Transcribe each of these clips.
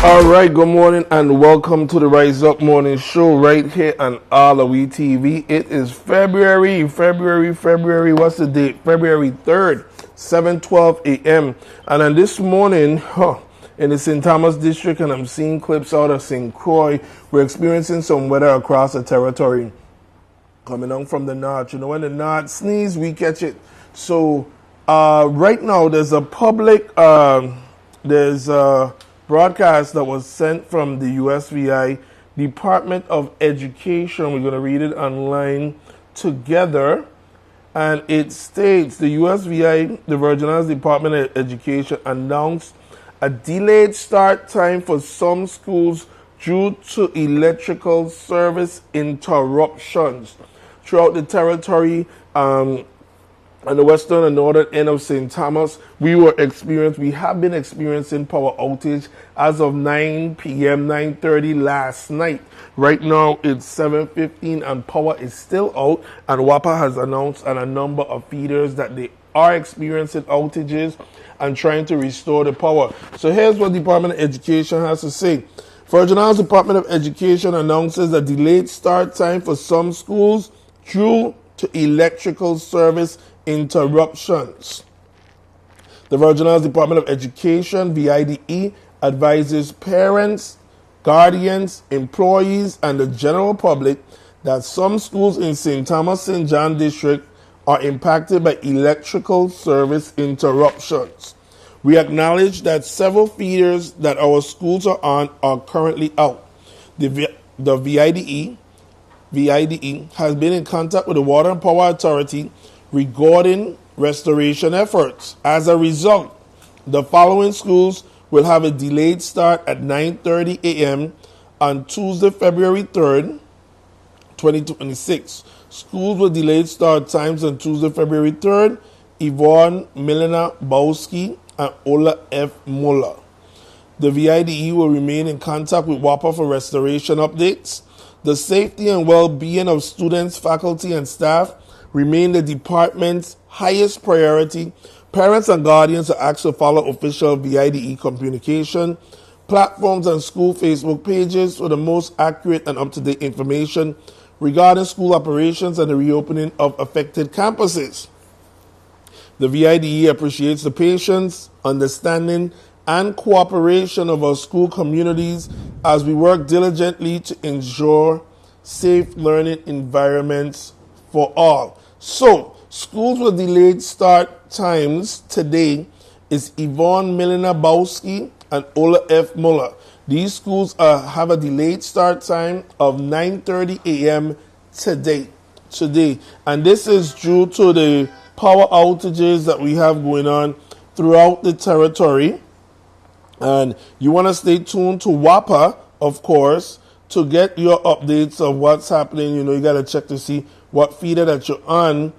All right, good morning and welcome to the Rise Up Morning Show right here on AllAhWeTV. It is February, what's the date? February 3rd, 7:12 a.m. And then this morning, in the St. Thomas district, and I'm seeing clips out of St. Croix, we're experiencing some weather across the territory. Coming on from the north. You know, when the north sneeze, we catch it. So right now, there's a broadcast that was sent from the USVI Department of Education. We're going to read it online together. And it states the USVI, the Virgin Islands Department of Education, announced a delayed start time for some schools due to electrical service interruptions. Throughout the territory, on the western and northern end of St. Thomas, we have been experiencing power outage as of 9 p.m., 9:30 last night. Right now, it's 7:15 and power is still out, and WAPA has announced on a number of feeders that they are experiencing outages and trying to restore the power. So here's what the Department of Education has to say. Virgin Islands Department of Education announces a delayed start time for some schools due to electrical service interruptions. The Virgin Islands Department of Education, VIDE, advises parents, guardians, employees, and the general public that some schools in St. Thomas St. John District are impacted by electrical service interruptions. We acknowledge that several feeders that our schools are on are currently out. The VIDE has been in contact with the Water and Power Authority regarding restoration efforts. As a result, the following schools will have a delayed start at 9:30 a.m. on Tuesday, February 3rd, 2026. Schools with delayed start times on Tuesday, February 3rd, Yvonne Milena Bowski and Ola F. Muller. The VIDE will remain in contact with WAPA for restoration updates. The safety and well-being of students, faculty, and staff remain the department's highest priority. Parents and guardians are asked to follow official VIDE communication platforms and school Facebook pages for the most accurate and up-to-date information regarding school operations and the reopening of affected campuses. The VIDE appreciates the patience, understanding, and cooperation of our school communities as we work diligently to ensure safe learning environments for all. So, schools with delayed start times today is Yvonne Milena Bowski and Ola F. Muller. These schools have a delayed start time of 9:30 a.m. today. And this is due to the power outages that we have going on throughout the territory. And you want to stay tuned to WAPA, of course, to get your updates of what's happening. You know, you got to check to see what feeder that you're on.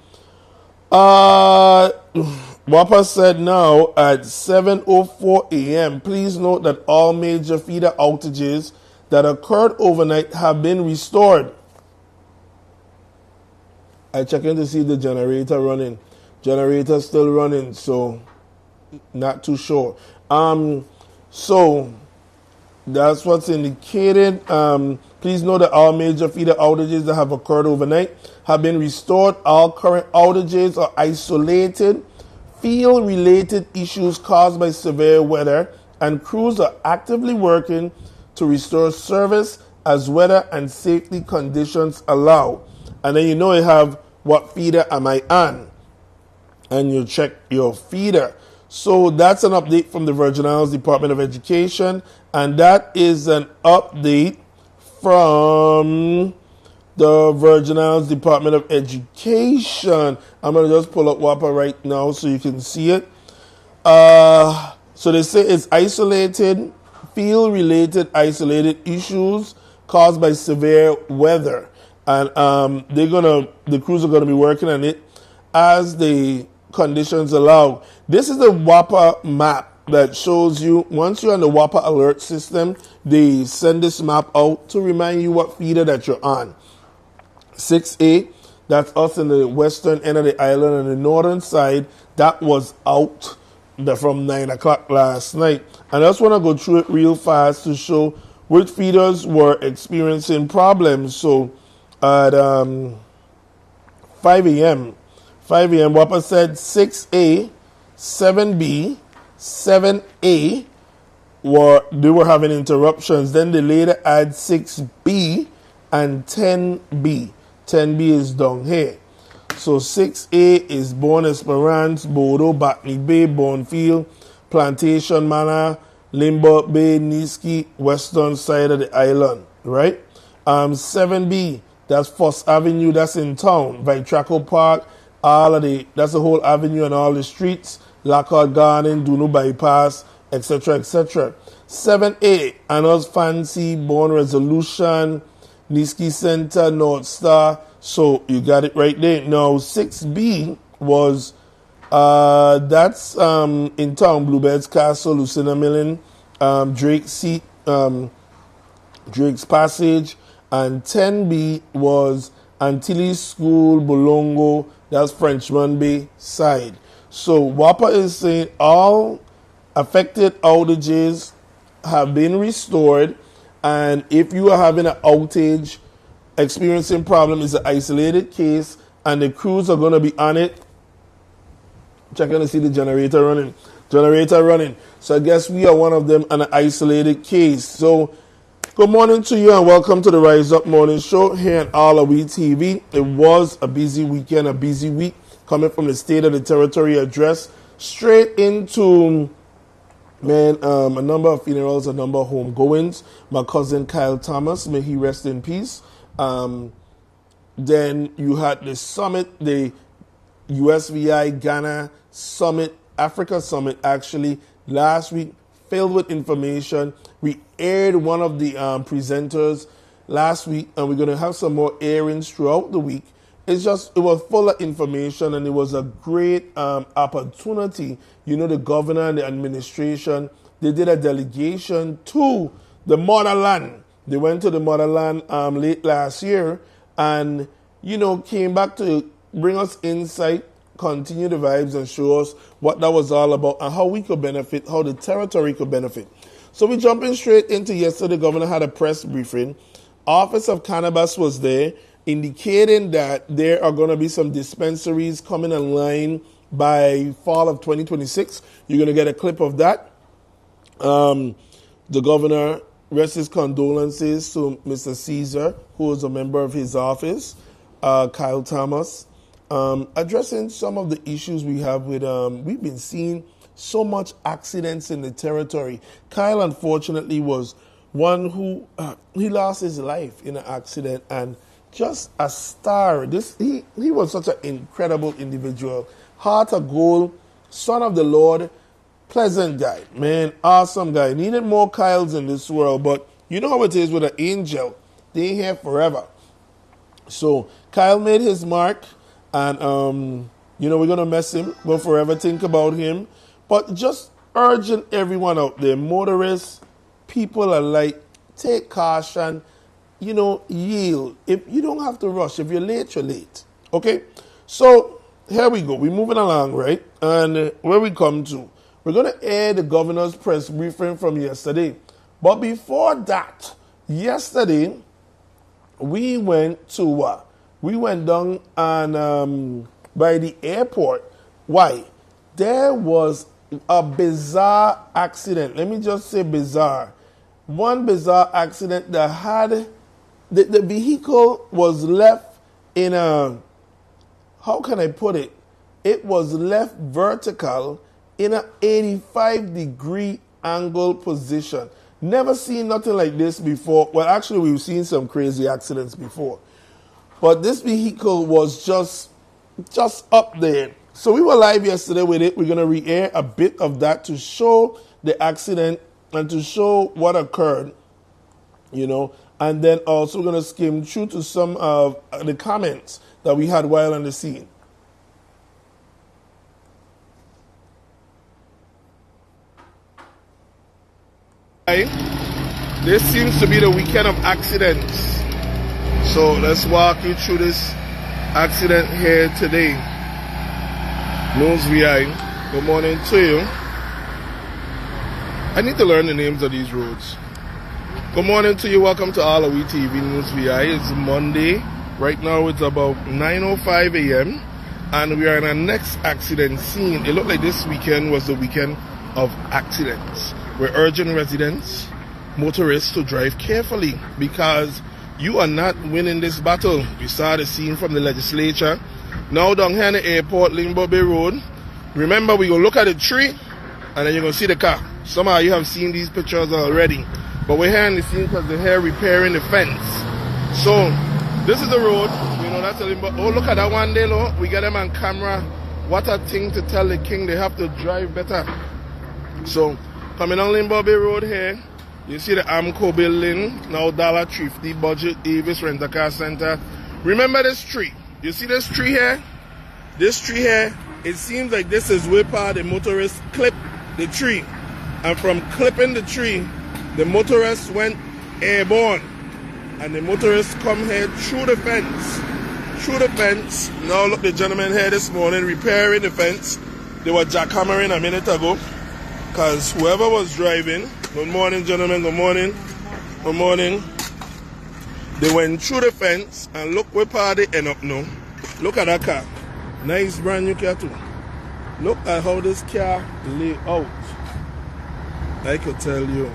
WAPA said now at 7:04 a.m. Please note that all major feeder outages that occurred overnight have been restored. I check in to see the generator running. Generator still running, so not too sure. So that's what's indicated. Please note that all major feeder outages that have occurred overnight have been restored. All current outages are isolated, field-related issues caused by severe weather, and crews are actively working to restore service as weather and safety conditions allow. And then you know you have what feeder am I on, and you check your feeder. So that's an update from the Virgin Islands Department of Education, and that is an update from the Virgin Islands Department of Education. I'm going to just pull up WAPA right now so you can see it. So they say it's isolated, field-related isolated issues caused by severe weather. And the crews are going to be working on it as the conditions allow. This is the WAPA map that shows you, once you're on the WAPA alert system, they send this map out to remind you what feeder that you're on. 6A, that's us in the western end of the island, and the northern side, that was out from 9 o'clock last night. And I just want to go through it real fast to show which feeders were experiencing problems. So at 5 a.m., WAPA said 6A, 7B, 7A, they were having interruptions. Then they later add 6B and 10B. 10B is down here. So 6A is Bon Esperance, Bodo, Botany Bay, Bonfield, Plantation Manor, Limburg Bay, Niski, western side of the island, right? 7B, that's First Avenue, that's in town. Vitraco Park, that's the whole avenue and all the streets. Lockhart Garden, Duno Bypass, etc., etc. 7A, Anna's Fancy, Born Resolution, Niski Center, North Star. So you got it right there. Now 6B was that's in town, Bluebirds Castle, Lucina Millen, Drake's Seat, Drake's Passage, and 10B was Antilles School, Bolongo, that's Frenchman Bay side. So WAPA is saying all affected outages have been restored, and if you are having an outage, experiencing problem, is an isolated case, and the crews are going to be on it. Checking to see the generator running. So I guess we are one of them, an isolated case. So good morning to you and welcome to the Rise Up Morning Show here at AllAhWeTV. It was a busy weekend, a busy week, coming from the State of the Territory address straight into a number of funerals, a number of homegoings. My cousin Kyle Thomas, may he rest in peace. Then you had the summit, the USVI Ghana Summit, Africa Summit, actually, last week, filled with information. We aired one of the presenters last week, and we're going to have some more airings throughout the week. It was full of information, and it was a great opportunity. You know, the governor and the administration, they did a delegation to the motherland. They went to the motherland late last year and, came back to bring us insight, continue the vibes, and show us what that was all about and how we could benefit, how the territory could benefit. So we're jumping straight into yesterday. The governor had a press briefing. Office of Cannabis was there, indicating that there are going to be some dispensaries coming online by fall of 2026. You're going to get a clip of that. The governor rests his condolences to Mr. Caesar, who is a member of his office, Kyle Thomas, addressing some of the issues we have with, we've been seeing so much accidents in the territory. Kyle, unfortunately, was one who, he lost his life in an accident, and just a star. He was such an incredible individual. Heart of gold, son of the Lord, pleasant guy, man, awesome guy. Needed more Kyles in this world, but you know how it is with an angel. They ain't here forever. So Kyle made his mark, and we're gonna miss him. We'll forever think about him. But just urging everyone out there, motorists, people alike, take caution. Yield. If you don't have to rush, if you're late, you're late. Okay? So here we go. We're moving along, right? And where we come to, we're going to air the governor's press briefing from yesterday. But before that, yesterday, we went down and by the airport. Why? There was a bizarre accident. Let me just say bizarre. One bizarre accident that had, the vehicle was left in a, how can I put it? It was left vertical in an 85-degree angle position. Never seen nothing like this before. Well, actually, we've seen some crazy accidents before. But this vehicle was just up there. So we were live yesterday with it. We're going to re-air a bit of that to show the accident and to show what occurred, and then also going to skim through to some of the comments that we had while on the scene. This seems to be the weekend of accidents. So let's walk you through this accident here today. News VI, good morning to you. I need to learn the names of these roads. Good morning to you. Welcome to AllAhWeTV News VI. It's Monday. Right now it's about 9:05 a.m. and we are in our next accident scene. It looked like this weekend was the weekend of accidents. We're urging residents, motorists to drive carefully because you are not winning this battle. We saw the scene from the legislature. Now down here in the airport, Limbo Bay Road. Remember, we gonna look at the tree and then you're gonna see the car. Some of you have seen these pictures already. But we're here in the scene because they're here repairing the fence. So this is the road. You know, that's a Limbo. Oh, look at that one there, look. We got them on camera. What a thing to tell the king. They have to drive better. So coming on Limbo Bay Road here. You see the Amco building, now Dollar Thrifty, Budget, Avis, Rent-A-Car Center. Remember this tree? You see this tree here? This tree here, it seems like this is where the motorist clipped the tree. And from clipping the tree, the motorist went airborne. And the motorist come here through the fence. Through the fence. Now look, the gentleman here this morning repairing the fence. They were jackhammering a minute ago. Because whoever was driving, good morning, gentlemen, good morning, good morning. They went through the fence and look where part they end up now. Look at that car. Nice brand new car too. Look at how this car lay out. I could tell you.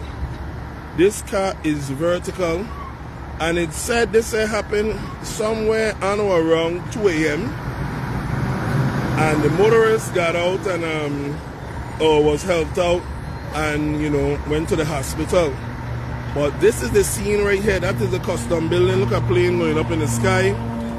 This car is vertical and it said this happened somewhere on or around 2 a.m. And the motorist got out and was helped out and, you know, went to the hospital. But this is the scene right here. That is the custom building. Look at plane going up in the sky.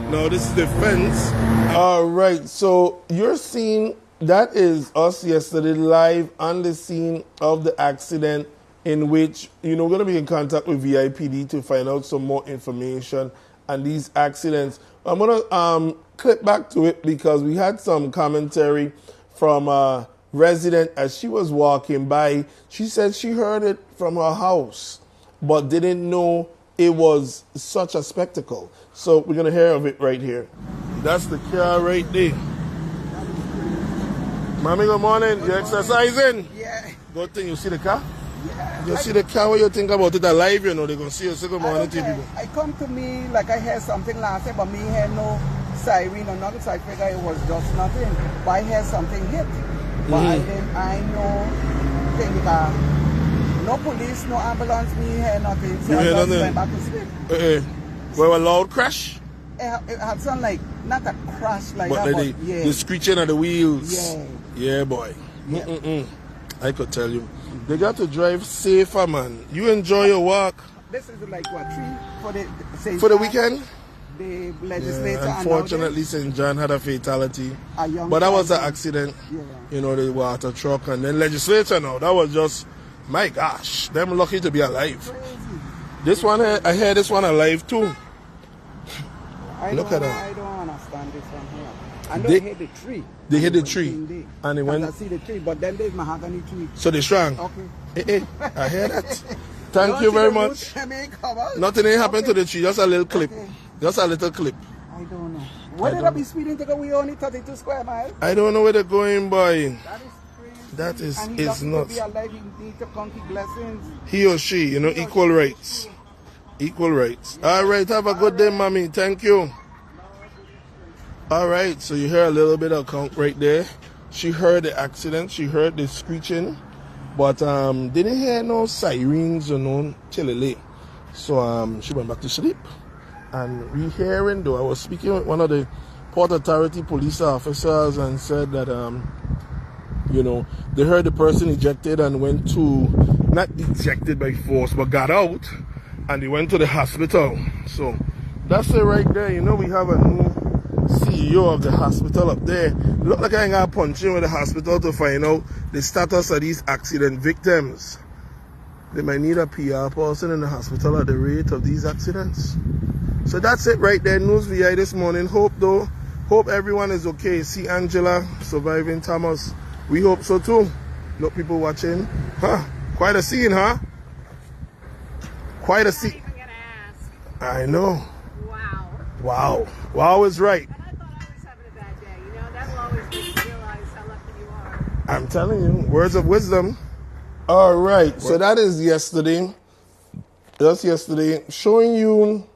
Now this is the fence. All right, so you're seeing, that is us yesterday live on the scene of the accident in which, you know, we're going to be in contact with VIPD to find out some more information on these accidents. I'm going to clip back to it because we had some commentary from resident as she was walking by. She said she heard it from her house but didn't know it was such a spectacle. So we're gonna hear of it right here. That's the car right there. Mommy, good morning. You exercising? Yeah. Good thing. You see the car? Yeah. You see the car? What you think about it alive? You know, they're gonna see you. Say good morning to people. I come to me like I heard something last night, but me heard no siren or nothing, so I figured it was just nothing. But I heard something hit. But I know thing because no police, no ambulance, me hear nothing. So I just went back to sleep. Well, a loud crash? It had sound like, not a crash like but that, but yeah. The screeching of the wheels. Yeah. Yeah, boy. Yeah. I could tell you. They got to drive safer, man. You enjoy your walk. This is like what, 3 for the weekend? The legislature. Yeah, unfortunately, St. John had a fatality. But that was an accident. Yeah. You know, the water truck and then legislature now. That was just, my gosh, them lucky to be alive. Crazy. This one, I heard this one alive too. Look at that. I don't understand this one here. And they hit the tree. They hit the tree. And they went. I see the tree, but then there's mahogany tree. So they're strong. Okay. I hear that. Thank you very much. Nothing ain't happened to the tree. Just a little clip. Okay. Just a little clip. I don't know. Where did I be speeding to go? We only 32 square miles. I don't know where they're going, boy. That is crazy. That is and he's nuts. To be alive, he needs to conquer blessings. He or she, you know, equal rights. Equal rights. All right, have a good day, mommy. Thank you. All right, so you hear a little bit of count right there. She heard the accident. She heard the screeching, but didn't hear no sirens or no chilly. So she went back to sleep. And we hearing, though, I was speaking with one of the Port Authority police officers and said that, you know, they heard the person ejected and went to, not ejected by force, but got out, and they went to the hospital. So that's it right there. You know, we have a new CEO of the hospital up there. Look like I ain't got punching with the hospital to find out the status of these accident victims. They might need a PR person in the hospital at the rate of these accidents. So that's it right there. News VI this morning. Hope everyone is okay. See Angela surviving Thomas. We hope so too. Look, people watching. Huh? Quite a scene, huh? Quite a scene. I know. Wow. Wow. Wow is right. And I thought I was having a bad day. You know, that'll always make you realize how lucky you are. I'm telling you, words of wisdom. All right, so that is yesterday. That's yesterday. Showing you,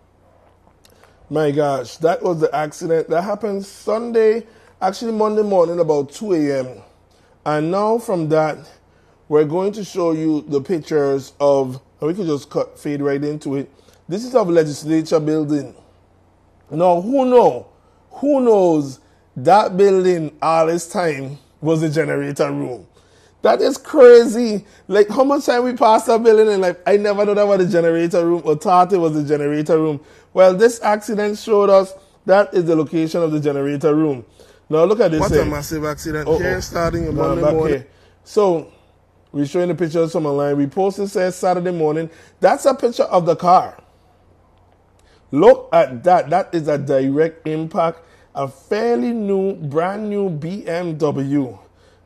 my gosh, that was the accident. That happened Sunday, actually Monday morning about 2 a.m. And now from that, we're going to show you the pictures of, and we can just fade right into it. This is of legislature building. Now, who knows that building all this time was a generator room? That is crazy. Like, how much time we passed that building and like, I never knew that was a generator room or thought it was a generator room. Well, this accident showed us that is the location of the generator room. Now, look at this. What a massive accident here starting on Monday morning. So, we're showing the pictures from online. We posted says Saturday morning. That's a picture of the car. Look at that. That is a direct impact. A fairly new, brand new BMW.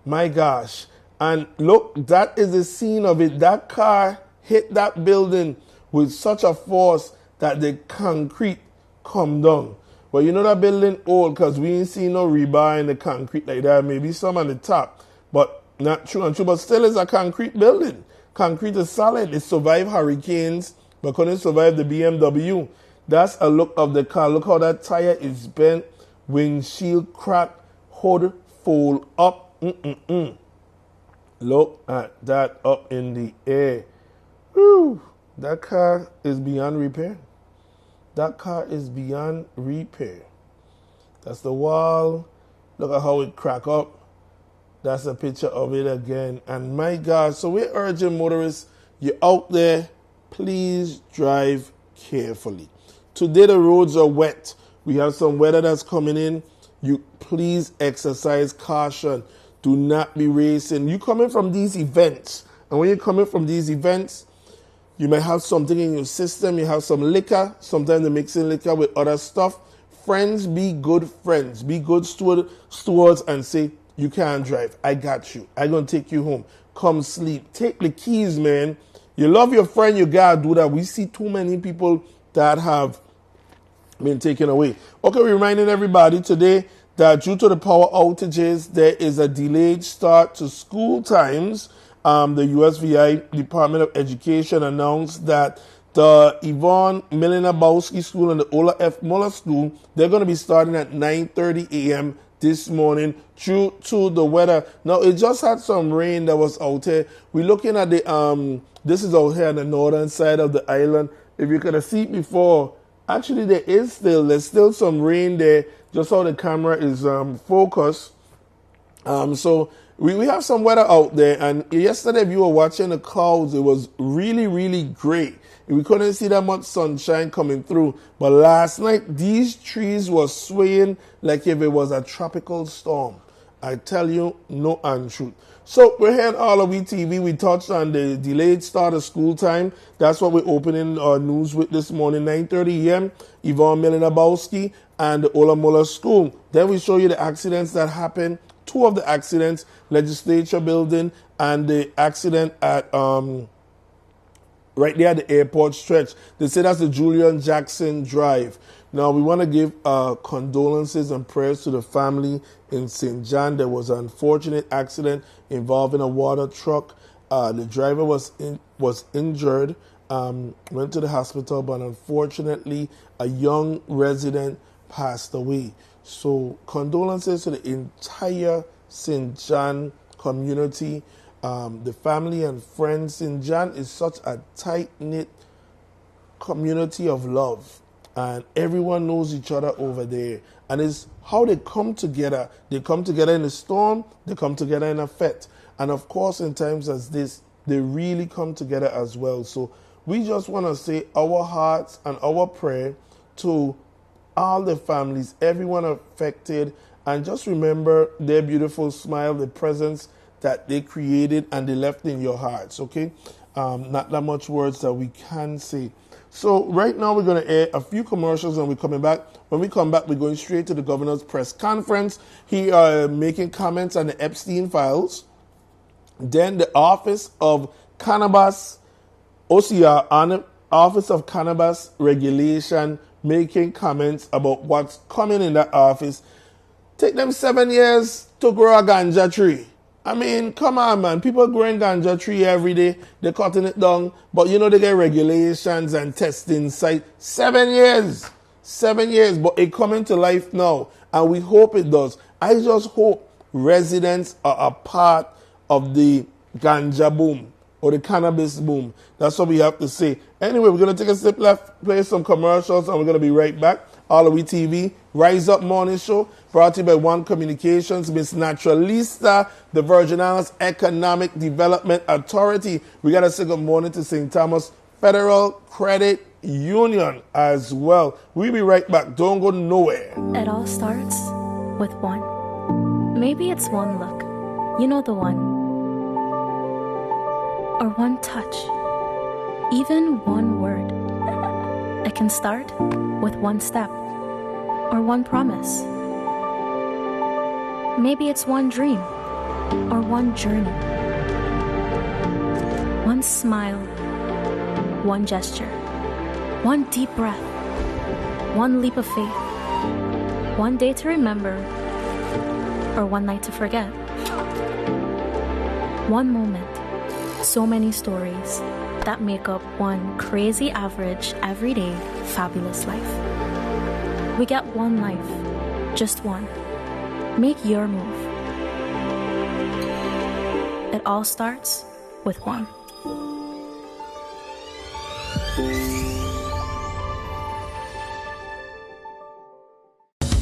My gosh. And look, that is the scene of it. That car hit that building with such a force that the concrete come down. Well, you know that building old because we ain't seen no rebar in the concrete like that. Maybe some on the top, but not true and true. But still, it's a concrete building. Concrete is solid. It survived hurricanes, but couldn't survive the BMW. That's a look of the car. Look how that tire is bent, windshield cracked, hood fold up. Look at that up in the air. Whew. That car is beyond repair. That car is beyond repair. That's the wall. Look at how it crack up. That's a picture of it again. And my God, so we're urging motorists, you're out there, please drive carefully. Today the roads are wet. We have some weather that's coming in. You please exercise caution. Do not be racing. You coming from these events, and when you're coming from these events, you might have something in your system. You have some liquor. Sometimes they're mixing liquor with other stuff. Friends, be good friends. Be good stewards and say, you can't drive. I got you. I'm going to take you home. Come sleep. Take the keys, man. You love your friend, you got to do that. We see too many people that have been taken away. Okay, we're reminding everybody today that due to the power outages, there is a delayed start to school times. The USVI Department of Education announced that the Yvonne Milenabowski School and the Ola F. Muller School, they're going to be starting at 9:30 a.m. this morning due to the weather. Now, it just had some rain that was out here. We're looking at the, this is out here on the northern side of the island. If you could have seen before, actually there's still some rain there, just how the camera is focused. So we have some weather out there, and yesterday if you were watching the clouds, it was really, really great. We couldn't see that much sunshine coming through, but last night these trees were swaying like if it was a tropical storm. I tell you, no untruth. So we're here at AllAhWeTV. We touched on the delayed start of school time. That's what we're opening our news with this morning, 9:30 a.m. Yvonne Milenabowski and the Ola Muller School. Then we show you the accidents that happened. Two of the accidents, legislature building and the accident at right there at the airport stretch. They say that's the Julian Jackson Drive. Now, we want to give condolences and prayers to the family in St. John. There was an unfortunate accident involving a water truck. The driver was injured, went to the hospital, but unfortunately, a young resident passed away. So, condolences to the entire St. John community. The family and friends. St. John is such a tight-knit community of love, and everyone knows each other over there. And it's how they come together. They come together in a storm, they come together in a fete. And of course, in times as this, they really come together as well. So we just want to say our hearts and our prayer to all the families, everyone affected, and just remember their beautiful smile, the presence that they created and they left in your hearts, okay? Not that much words that we can say. So right now we're going to air a few commercials and we're coming back. When we come back, we're going straight to the governor's press conference. He making comments on the Epstein files. Then the Office of Cannabis, OCR, on the Office of Cannabis Regulation, making comments about what's coming in that office. Take them 7 years to grow a ganja tree. I mean, come on, man. People growing ganja tree every day. They're cutting it down. But you know they get regulations and testing site. 7 years. 7 years. But it coming to life now. And we hope it does. I just hope residents are a part of the ganja boom or the cannabis boom. That's what we have to say. Anyway, we're going to take a step left, play some commercials, and we're going to be right back. AllAhWeTV, Rise Up Morning Show, brought to you by One Communications, Miss Naturalista, the Virgin Islands Economic Development Authority. We got to say good morning to St. Thomas Federal Credit Union as well. We'll be right back. Don't go nowhere. It all starts with one. Maybe it's one look. You know the one. Or one touch. Even one word. It can start with one step. Or one promise. Maybe it's one dream. Or one journey. One smile. One gesture. One deep breath. One leap of faith. One day to remember. Or one night to forget. One moment. So many stories that make up one crazy average, everyday, fabulous life. We get one life. Just one. Make your move. It all starts with one.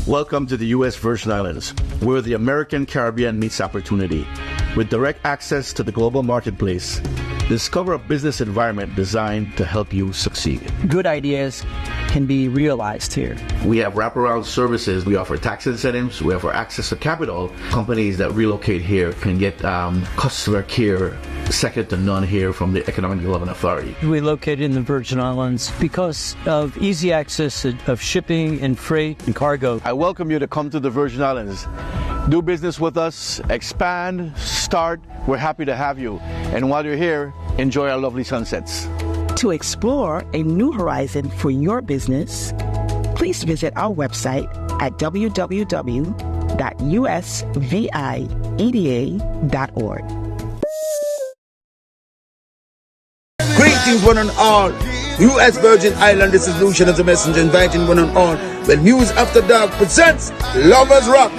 Welcome to the U.S. Virgin Islands, where the American Caribbean meets opportunity. With direct access to the global marketplace, discover a business environment designed to help you succeed. Good ideas can be realized here. We have wraparound services. We offer tax incentives. We offer access to capital. Companies that relocate here can get customer care second to none here from the Economic Development Authority. We located in the Virgin Islands because of easy access of shipping and freight and cargo. I welcome you to come to the Virgin Islands. Do business with us, expand, start. We're happy to have you. And while you're here, enjoy our lovely sunsets. To explore a new horizon for your business, please visit our website at www.usvieda.org. Greetings one and all. U.S. Virgin Island, this is Lucian as a messenger inviting one and all. When Muse After Dark presents Lovers Rock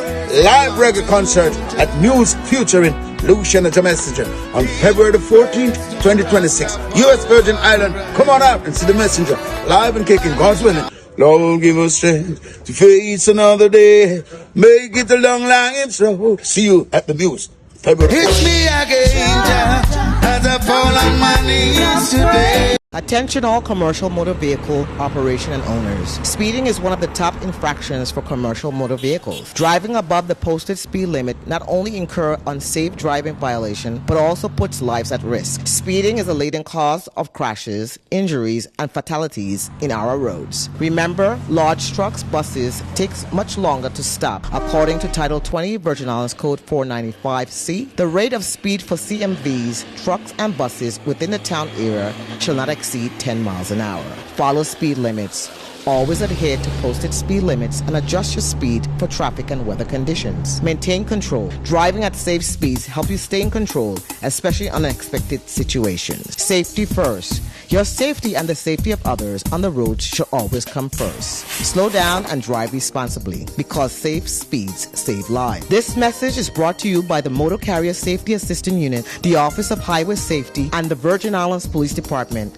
live reggae concert at Muse featuring Lucian as a messenger on February the 14th, 2026. U.S. Virgin Island, come on out and see the messenger live and kicking, God's willing. Lord, give us strength to face another day. Make it a long, long road. See you at the Muse. February 14th. Hit me again, as I fall on my knees today. Attention all commercial motor vehicle operation and owners. Speeding is one of the top infractions for commercial motor vehicles. Driving above the posted speed limit not only incur unsafe driving violation, but also puts lives at risk. Speeding is a leading cause of crashes, injuries, and fatalities in our roads. Remember, large trucks, buses takes much longer to stop. According to Title 20 Virgin Islands Code 495C, the rate of speed for CMVs, trucks, and buses within the town area shall not exceed 10 miles an hour. Follow speed limits. Always adhere to posted speed limits and adjust your speed for traffic and weather conditions. Maintain control. Driving at safe speeds help you stay in control, especially in unexpected situations. Safety first. Your safety and the safety of others on the road should always come first. Slow down and drive responsibly, because safe speeds save lives. This message is brought to you by the Motor Carrier Safety Assistance Unit, the Office of Highway Safety, and the Virgin Islands Police Department.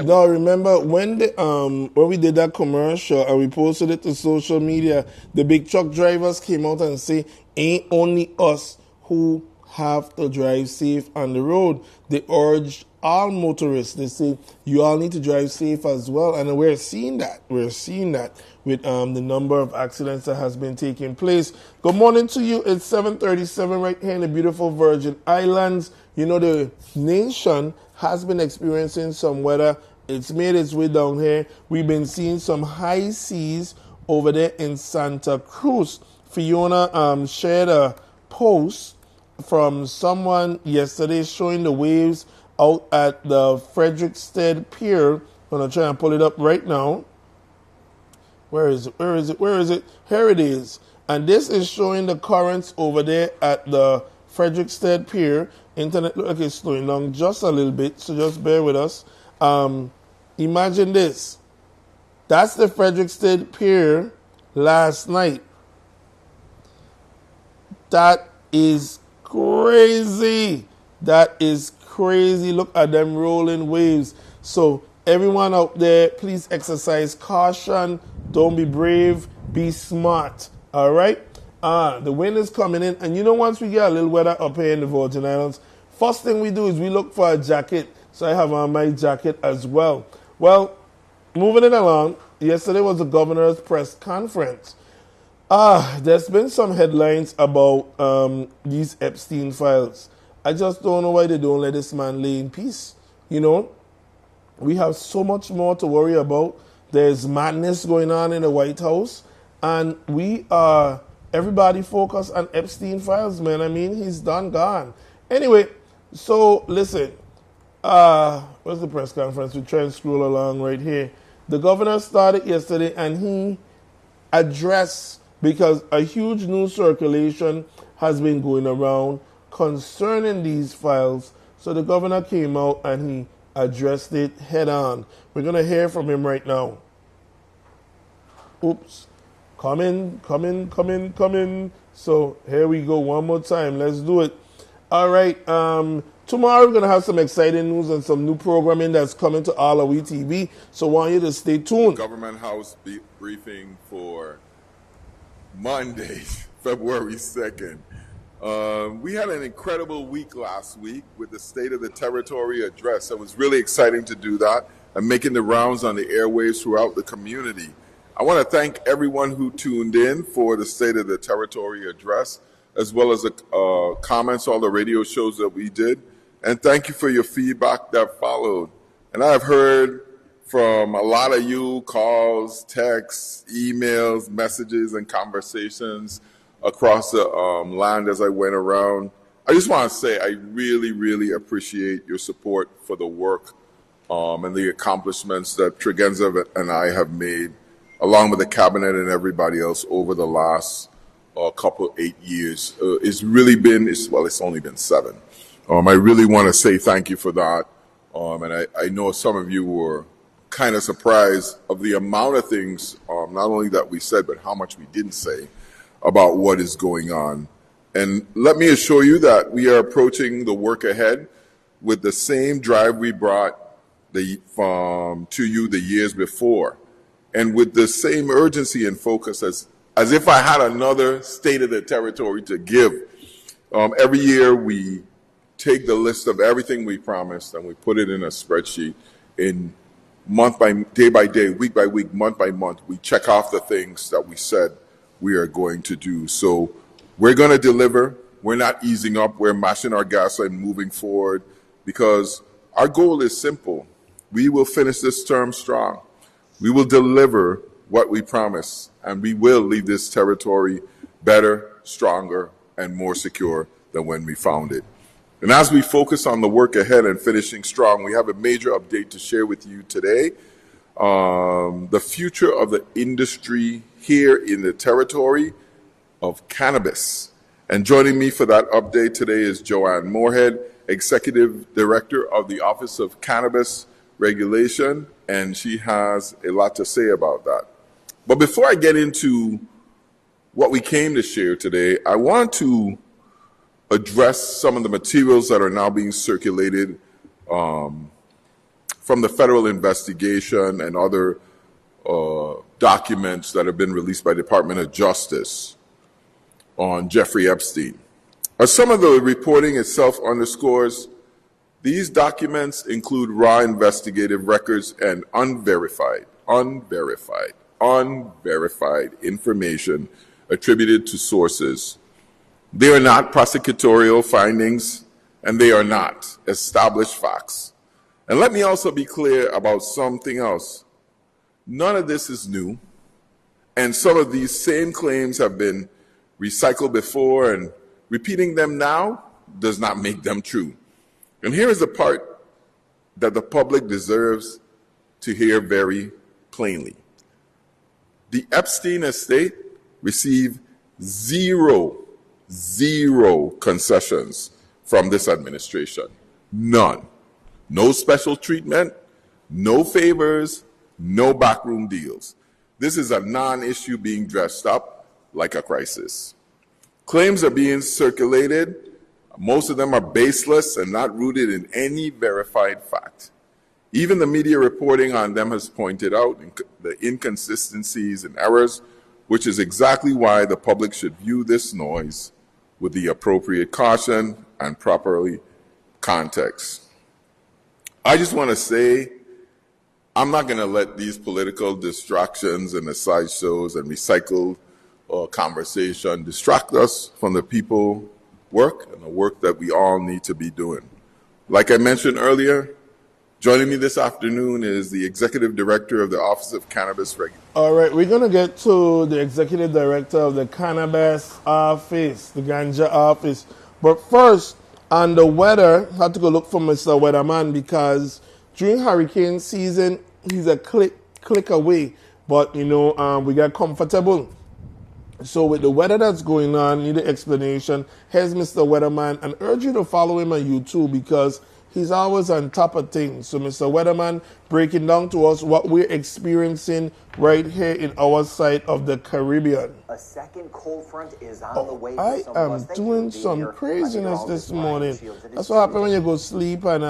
Now, remember when we did that commercial and we posted it to social media, the big truck drivers came out and say, ain't only us who have to drive safe on the road. They urged all motorists. They say, you all need to drive safe as well. And we're seeing that. We're seeing that with the number of accidents that has been taking place. Good morning to you. It's 7:37 right here in the beautiful Virgin Islands. You know, the nation has been experiencing some weather. It's made its way down here. We've been seeing some high seas over there in Santa Cruz. Fiona shared a post from someone yesterday showing the waves out at the Frederickstead Pier. I'm going to try and pull it up right now. Where is it? Where is it? Where is it? Here it is. And this is showing the currents over there at the Frederiksted Pier. Internet look like it's slowing down just a little bit, so just bear with us. Imagine this. That's the Frederiksted Pier last night. That is crazy. That is crazy. Look at them rolling waves. So everyone out there, please exercise caution. Don't be brave. Be smart. All right? The wind is coming in. And you know, once we get a little weather up here in the Virgin Islands, first thing we do is we look for a jacket. So I have on my jacket as well. Well, moving it along, yesterday was the governor's press conference. There's been some headlines about these Epstein files. I just don't know why they don't let this man lay in peace. You know, we have so much more to worry about. There's madness going on in the White House, and everybody focused on Epstein files, man. I mean, he's done gone. Anyway, so listen, where's the press conference? We try and scroll along right here. The governor started yesterday, and he addressed, because a huge news circulation has been going around concerning these files. So the governor came out and he addressed it head on. We're going to hear from him right now. Oops. Come in. So here we go one more time. Let's do it. All right. Tomorrow we're going to have some exciting news and some new programming that's coming to AllAhWeTV. So I want you to stay tuned. Government House briefing for Monday, February 2nd. We had an incredible week last week with the State of the Territory address. It was really exciting to do that and making the rounds on the airwaves throughout the community. I want to thank everyone who tuned in for the State of the Territory address, as well as the comments, all the radio shows that we did. And thank you for your feedback that followed. And I've heard from a lot of you, calls, texts, emails, messages, and conversations across the land as I went around. I just want to say I really, really appreciate your support for the work and the accomplishments that Tregenza and I have made, along with the cabinet and everybody else over the last 8 years. It's really been, it's only been 7. I really want to say thank you for that. And I know some of you were kind of surprised of the amount of things, not only that we said, but how much we didn't say about what is going on. And let me assure you that we are approaching the work ahead with the same drive we brought to you the years before, and with the same urgency and focus as if I had another State of the Territory to give. Every year we take the list of everything we promised and we put it in a spreadsheet. In day by day, week by week, month by month, we check off the things that we said we are going to do. So we're going to deliver. We're not easing up. We're mashing our gas and moving forward, because our goal is simple. We will finish this term strong. We will deliver what we promise, and we will leave this territory better, stronger, and more secure than when we found it. And as we focus on the work ahead and finishing strong, we have a major update to share with you today. The future of the industry here in the territory of cannabis. And joining me for that update today is Joanne Moorhead, Executive Director of the Office of Cannabis Regulation, and she has a lot to say about that. But before I get into what we came to share today, I want to address some of the materials that are now being circulated from the federal investigation and other documents that have been released by the Department of Justice on Jeffrey Epstein. As some of the reporting itself underscores, these documents include raw investigative records and unverified information attributed to sources. They are not prosecutorial findings, and they are not established facts. And let me also be clear about something else. None of this is new, and some of these same claims have been recycled before, and repeating them now does not make them true. And here is the part that the public deserves to hear very plainly. The Epstein estate received zero zero concessions from this administration. None. No special treatment, no favors, no backroom deals. This is a non-issue being dressed up like a crisis. Claims are being circulated. Most of them are baseless and not rooted in any verified fact. Even the media reporting on them has pointed out the inconsistencies and errors, which is exactly why the public should view this noise with the appropriate caution and properly context. I just want to say, I'm not going to let these political distractions and the sideshows and recycled conversation distract us from the people work and the work that we all need to be doing. Like I mentioned earlier, joining me this afternoon is the Executive Director of the Office of Cannabis Regulation. All right, we're going to get to the Executive Director of the Cannabis Office, the Ganja Office. But first, on the weather, I had to go look for Mr. Weatherman because during hurricane season, he's a click away. But, we got comfortable. So with the weather that's going on, need an explanation. Here's Mr. Weatherman, and urge you to follow him on YouTube because he's always on top of things. So Mr. Weatherman breaking down to us what we're experiencing right here in our side of the Caribbean. A second cold front is on the way. I am doing some craziness this morning. That's what happens when you go sleep, and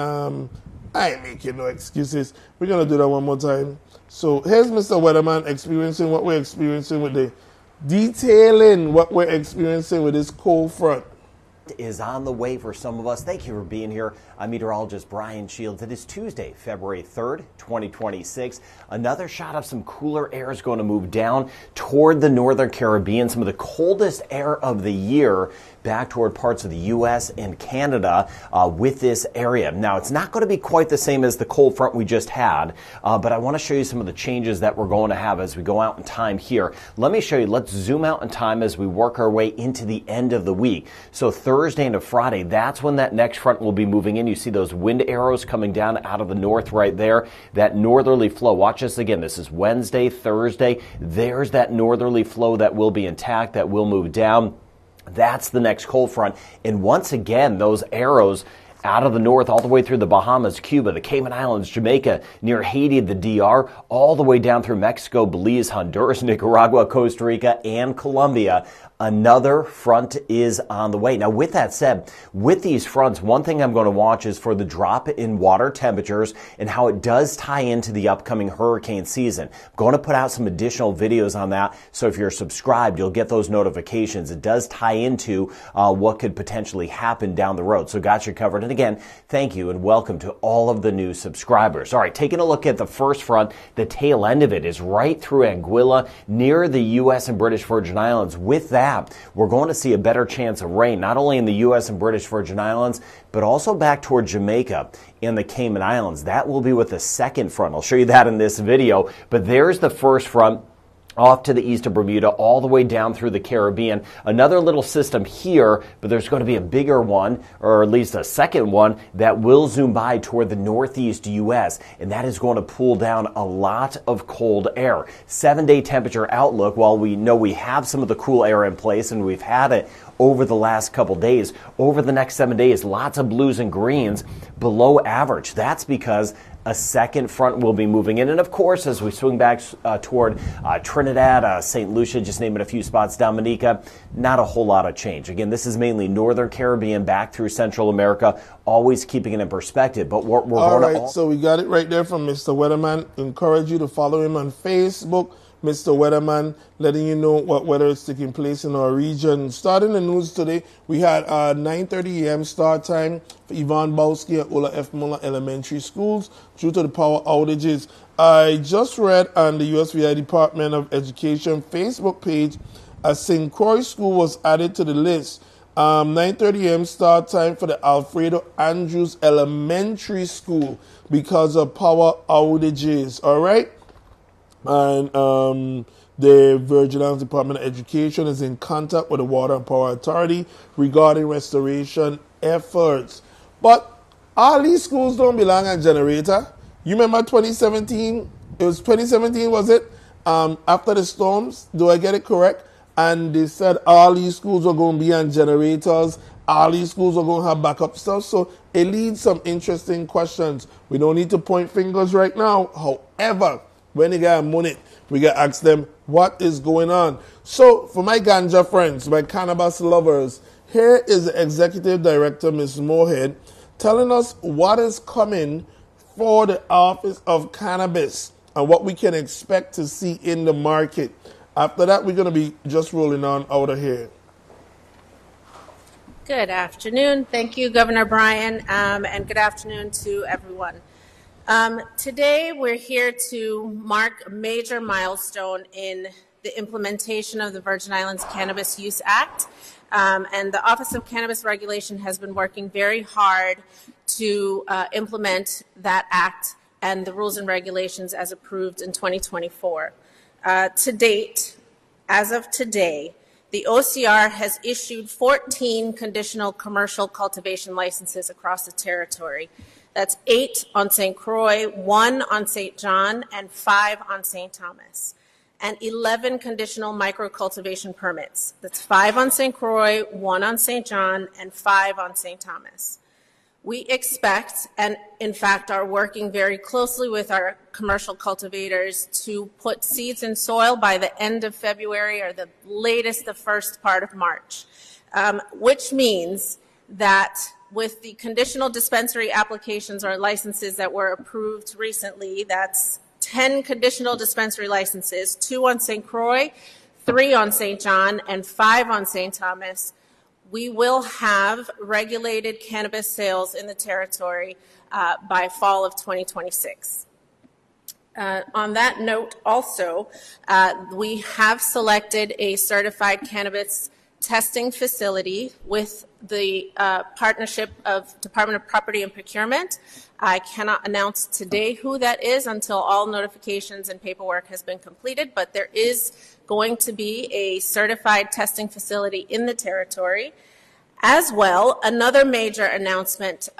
I ain't making no excuses. We're going to do that one more time. So here's Mr. Weatherman experiencing what we're experiencing with detailing what we're experiencing with this cold front. Is on the way for some of us. Thank you for being here. I'm meteorologist Brian Shields. It is Tuesday, February 3rd, 2026. Another shot of some cooler air is going to move down toward the northern Caribbean. Some of the coldest air of the year back toward parts of the U.S. and Canada with this area. Now, it's not going to be quite the same as the cold front we just had, but I want to show you some of the changes that we're going to have as we go out in time here. Let me show you. Let's zoom out in time as we work our way into the end of the week. So Thursday into Friday, that's when that next front will be moving in. You see those wind arrows coming down out of the north right there. That northerly flow. Watch this again. This is Wednesday, Thursday. There's that northerly flow that will be intact, that will move down. That's the next cold front. And once again, those arrows out of the north all the way through the Bahamas, Cuba, the Cayman Islands, Jamaica, near Haiti, the DR, all the way down through Mexico, Belize, Honduras, Nicaragua, Costa Rica, and Colombia. Another front is on the way. Now, with that said, with these fronts, one thing I'm going to watch is for the drop in water temperatures and how it does tie into the upcoming hurricane season. I'm going to put out some additional videos on that, so if you're subscribed, you'll get those notifications. It does tie into what could potentially happen down the road. So got you covered. And again, thank you and welcome to all of the new subscribers. All right, taking a look at the first front, the tail end of it is right through Anguilla near the U.S. and British Virgin Islands. With that, we're going to see a better chance of rain, not only in the U.S. and British Virgin Islands, but also back toward Jamaica and the Cayman Islands. That will be with the second front. I'll show you that in this video. But there's the first front off to the east of Bermuda, all the way down through the Caribbean. Another little system here, but there's going to be a bigger one, or at least a second one, that will zoom by toward the northeast U.S., and that is going to pull down a lot of cold air. 7-day temperature outlook, while we know we have some of the cool air in place, and we've had it over the last couple days, over the next 7 days, lots of blues and greens below average. That's because a second front will be moving in. And of course, as we swing back toward Trinidad, St. Lucia, just naming a few spots, Dominica, not a whole lot of change. Again, this is mainly Northern Caribbean back through Central America, always keeping it in perspective. But we're all going right, so we got it right there from Mr. Weatherman. Encourage you to follow him on Facebook. Mr. Weatherman, letting you know what weather is taking place in our region. Starting the news today, we had 9:30 a.m. start time for Yvonne Bowski at Ola F. Muller Elementary Schools due to the power outages. I just read on the USVI Department of Education Facebook page, a St. Croix School was added to the list. 9:30 a.m. start time for the Alfredo Andrews Elementary School because of power outages. All right? And the Virgin Islands Department of Education is in contact with the Water and Power Authority regarding restoration efforts. But all these schools don't belong on generator. You remember 2017? It was 2017, was it? After the storms, do I get it correct? and they said all these schools are going to be on generators, all these schools are going to have backup stuff. So it leads some interesting questions. We don't need to point fingers right now. However, when they get a minute, we got to ask them what is going on. So for my ganja friends, my cannabis lovers, here is the Executive Director, Ms. Moorhead, telling us what is coming for the Office of Cannabis and what we can expect to see in the market. After that, we're going to be just rolling on out of here. Good afternoon. Thank you, Governor Bryan, and good afternoon to everyone. Today, we're here to mark a major milestone in the implementation of the Virgin Islands Cannabis Use Act. And the Office of Cannabis Regulation has been working very hard to implement that act and the rules and regulations as approved in 2024. To date, as of today, the OCR has issued 14 conditional commercial cultivation licenses across the territory. That's 8 on St. Croix, 1 on St. John, and 5 on St. Thomas. And 11 conditional micro-cultivation permits. That's 5 on St. Croix, 1 on St. John, and 5 on St. Thomas. We expect, and in fact are working very closely with our commercial cultivators to put seeds in soil by the end of February or the latest, the first part of March, which means that with the conditional dispensary applications or licenses that were approved recently, that's 10 conditional dispensary licenses, 2 on St. Croix, 3 on St. John, and 5 on St. Thomas. We will have regulated cannabis sales in the territory by fall of 2026. On that note, also, we have selected a certified cannabis testing facility with the partnership of Department of Property and Procurement. I cannot announce today who that is until all notifications and paperwork has been completed, but there is going to be a certified testing facility in the territory. As well, another major announcement,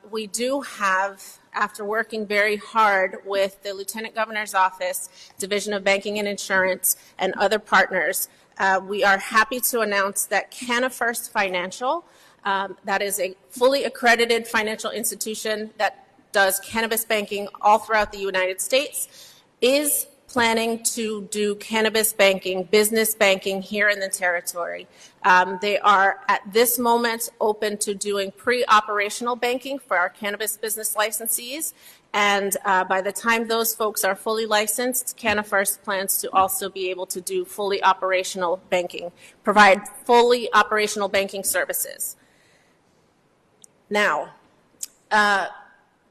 we do have, after working very hard with the Lieutenant Governor's Office, Division of Banking and Insurance, and other partners, we are happy to announce that CannaFirst Financial, that is a fully accredited financial institution that does cannabis banking all throughout the United States, is planning to do cannabis banking, business banking here in the territory. They are at this moment open to doing pre-operational banking for our cannabis business licensees. And by the time those folks are fully licensed, CannaFirst plans to also be able to do fully operational banking, provide fully operational banking services. Now,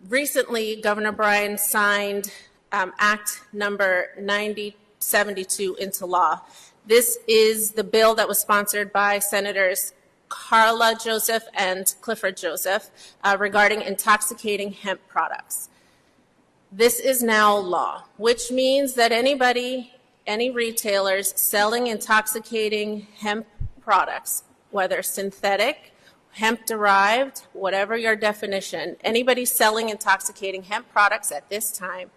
recently, Governor Bryan signed Act number 9072 into law. This is the bill that was sponsored by Senators Carla Joseph and Clifford Joseph regarding intoxicating hemp products. This is now law, which means that any retailers selling intoxicating hemp products, whether synthetic, hemp-derived, whatever your definition, anybody selling intoxicating hemp products at this time,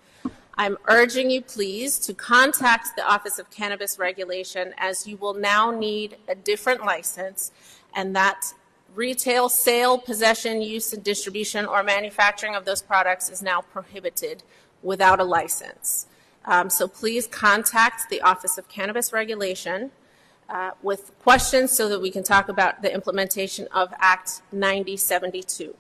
I'm urging you, please, to contact the Office of Cannabis Regulation, as you will now need a different license, and that retail sale, possession, use, and distribution or manufacturing of those products is now prohibited without a license. So please contact the Office of Cannabis Regulation with questions so that we can talk about the implementation of Act 9072.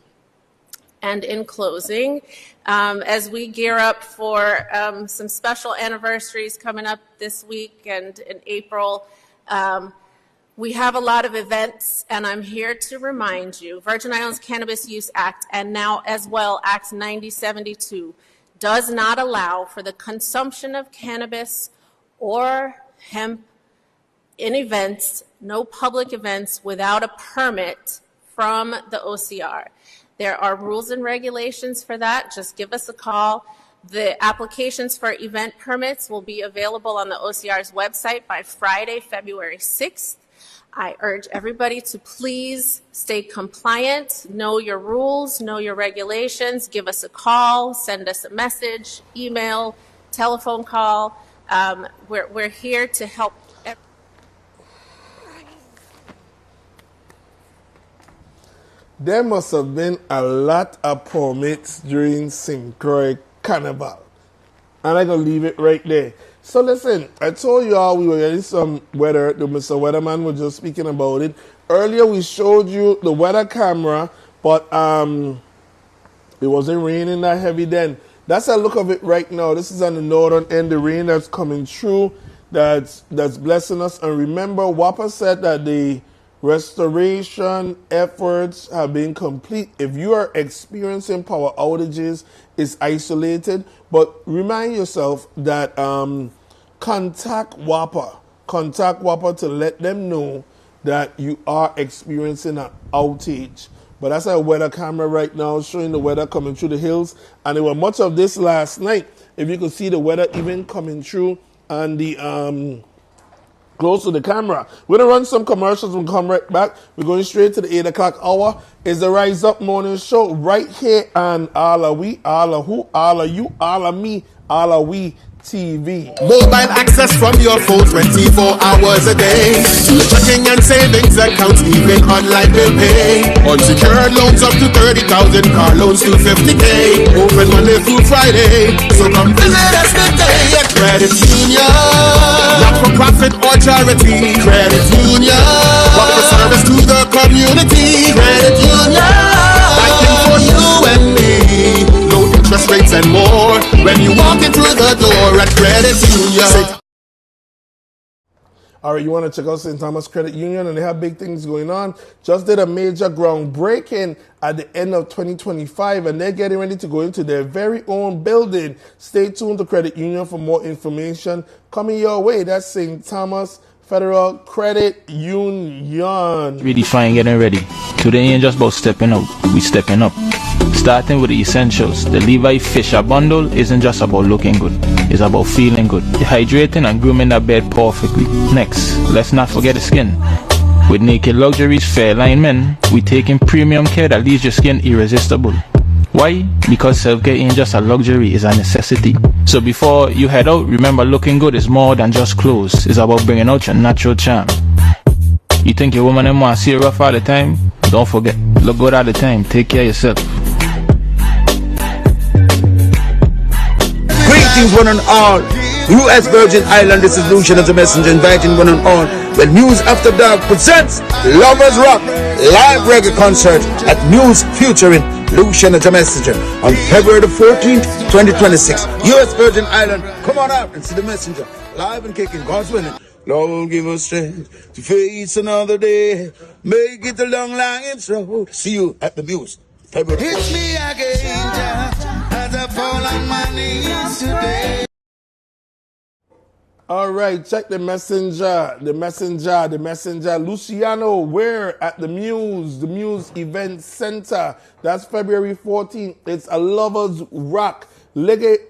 And in closing, as we gear up for some special anniversaries coming up this week and in April, we have a lot of events, and I'm here to remind you, Virgin Islands Cannabis Use Act, and now as well Act 9072, does not allow for the consumption of cannabis or hemp in events, no public events, without a permit from the OCR. There are rules and regulations for that. Just give us a call. The applications for event permits will be available on the OCR's website by Friday, February 6th. I urge everybody to please stay compliant, know your rules, know your regulations, give us a call, send us a message, email, telephone call. We're here to help. there must have been a lot of permits during St. Croix Carnival. And I'm going to leave it right there. So listen, I told y'all we were getting some weather. The Mr. Weatherman was just speaking about it. Earlier we showed you the weather camera, but it wasn't raining that heavy then. That's a look of it right now. This is on the northern end, the rain that's coming through, that's blessing us. And remember, WAPA said that the restoration efforts have been complete. If you are experiencing power outages, it's isolated. But remind yourself that contact WAPA to let them know that you are experiencing an outage. But that's our weather camera right now showing the weather coming through the hills. And there was much of this last night. If you could see the weather even coming through and the close to the camera. We're going to run some commercials and come right back. We're going straight to the 8 o'clock hour. It's the Rise Up Morning Show right here on AllAhWe, AllAhWho, AllAhYou, AllAhMe, AllAhWeTV. Mobile access from your phone 24 hours a day. Checking and savings accounts, even online bill pay. Unsecured loans up to 30,000, car loans to 50K. Open Monday through Friday. So come visit us today at Credit Union. Not for profit or charity. Credit Union. Offer service to the community. Credit Union. Banking for you and me. No interest rates and more. When you walk in through the door at Credit Union. All right, you want to check out St. Thomas Credit Union, and they have big things going on. Just did a major groundbreaking at the end of 2025, and they're getting ready to go into their very own building. Stay tuned to Credit Union for more information coming your way. That's St. Thomas Federal Credit Union. Really fine getting ready. Today ain't just about stepping out, we stepping up. Starting with the essentials, the Levi Fisher bundle isn't just about looking good, it's about feeling good. Hydrating and grooming that bed perfectly. Next, let's not forget the skin. With Naked Luxuries Fairline Men, we taking premium care that leaves your skin irresistible. Why? Because self-care ain't just a luxury, it's a necessity. So before you head out, remember looking good is more than just clothes. It's about bringing out your natural charm. You think your woman and want to see you rough all the time? Don't forget, look good all the time. Take care of yourself. Greetings one and all. U.S. Virgin Island, this is Lucian as a messenger, inviting one and all. When News After Dark presents Lovers Rock live reggae concert at News featuring Lucian as a messenger on February the 14th, 2026. U.S. Virgin Island, come on out and see the messenger live and kicking. God's willing. Lord, give us strength to face another day. Make it a long, long road. See you at the Muse. February. Hit me again, as I fall on my knees today. All right, check the messenger. Luciano, we're at the Muse Event Center. That's February 14th. It's a Lovers Rock live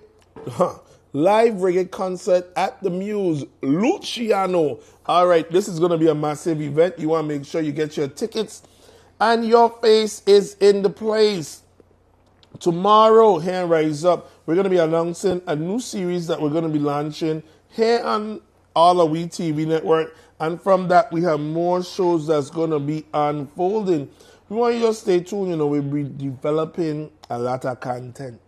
reggae concert at the Muse. Luciano. All right, this is going to be a massive event. You want to make sure you get your tickets and your face is in the place. Tomorrow, here in Rise Up, we're going to be announcing a new series that we're going to be launching here on AllAhWeTV network, and from that we have more shows that's going to be unfolding. We want you to stay tuned. We'll be developing a lot of content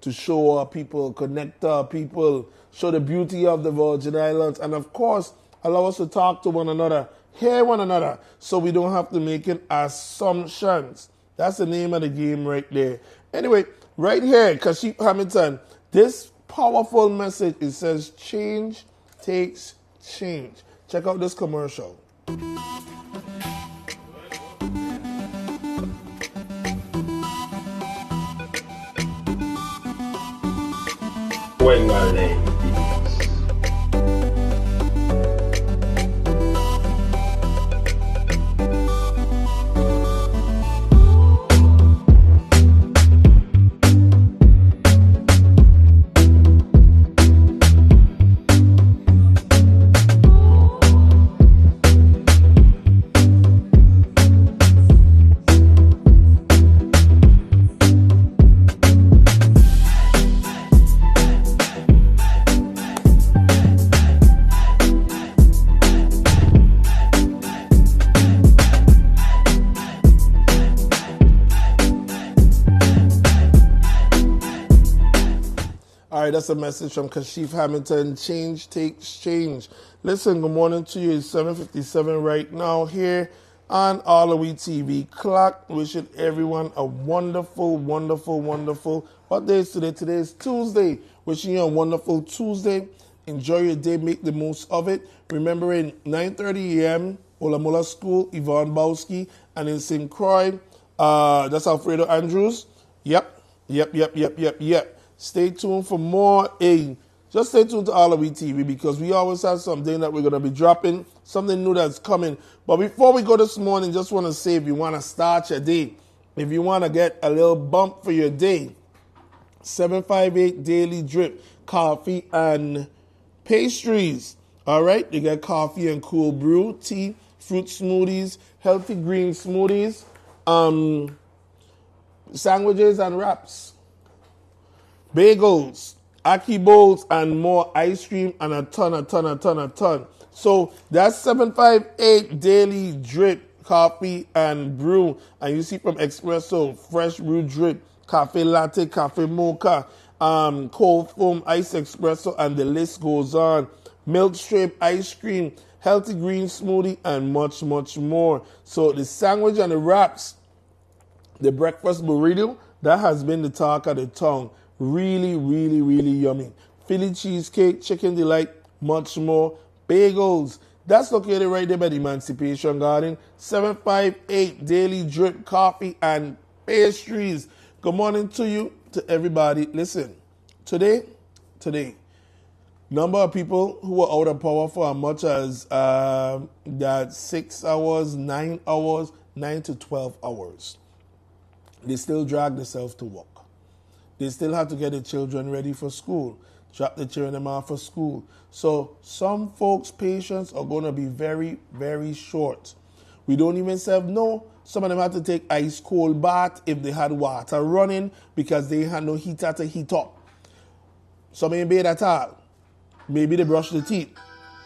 to show our people, connect our people, show the beauty of the Virgin Islands, and of course allow us to talk to one another, hear one another, so we don't have to make assumptions. That's the name of the game right there. Anyway, right here, Kashif Hamilton, this powerful message, it says change takes change. Check out this commercial. All right, that's a message from Kashif Hamilton. Change takes change. Listen, good morning to you. It's 7:57 right now here on AllAhWeTV clock. Wishing everyone a wonderful, wonderful, wonderful. What day is today? Today is Tuesday. Wishing you a wonderful Tuesday. Enjoy your day. Make the most of it. Remembering 9:30 a.m. Olamola School, Yvonne Bowski, and in St. Croix, that's Alfredo Andrews. Yep. Stay tuned for more. Just stay tuned to AllAhWeTV because we always have something that we're going to be dropping, something new that's coming. But before we go this morning, just want to say if you want to start your day, if you want to get a little bump for your day, 758 Daily Drip, coffee and pastries. All right, you get coffee and cool brew, tea, fruit smoothies, healthy green smoothies, sandwiches and wraps, bagels, ackee bowls, and more ice cream, and a ton. So that's 758 Daily Drip, coffee and brew. And you see from espresso, fresh brew drip, cafe latte, cafe mocha, cold foam, ice espresso, and the list goes on. Milk strip, ice cream, healthy green smoothie, and much more. So the sandwich and the wraps, the breakfast burrito, that has been the talk of the town. Really yummy. Philly cheesecake, chicken delight, much more. Bagels, that's located right there by the Emancipation Garden. 758 Daily Drip, coffee and pastries. Good morning to you, to everybody. Listen, today, number of people who are out of power for as much as that 6 hours, 9 hours, 9 to 12 hours. They still drag themselves to work. They still have to get the children ready for school, drop the children off for school. So some folks' patience are going to be very short. We don't even know. Some of them have to take ice cold bath if they had water running because they had no heater to heat up. Some ain't bathe at all. Maybe they brush the teeth.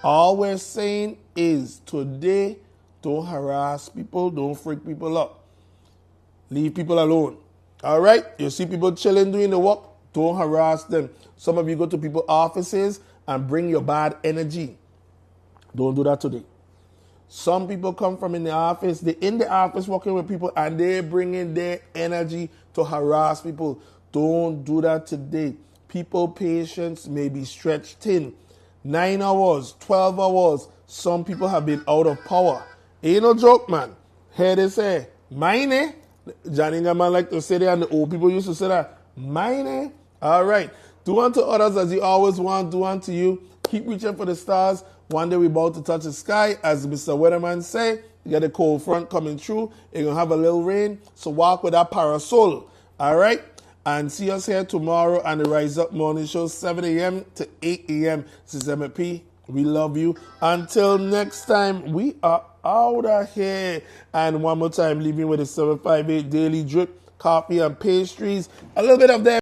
All we're saying is today, don't harass people, don't freak people up. Leave people alone. All right? You see people chilling doing the work, don't harass them. Some of you go to people's offices and bring your bad energy. Don't do that today. Some people come from in the office, they're in the office working with people and they're bringing their energy to harass people. Don't do that today. People patience may be stretched thin. 9 hours, 12 hours, some people have been out of power. Ain't no joke, man. Here they say, mine. Johnny man like to say that, and the old people used to say that. Mine. All right. Do unto others as you always want, do unto you. Keep reaching for the stars. One day we're about to touch the sky. As Mr. Weatherman say, you get a cold front coming through. You're going to have a little rain. So walk with that parasol. All right. And see us here tomorrow on the Rise Up Morning Show, 7 a.m. to 8 a.m. This is MP. We love you. Until next time, we are out of here. And one more time, leaving with a 758 Daily Drip, coffee and pastries. A little bit of that.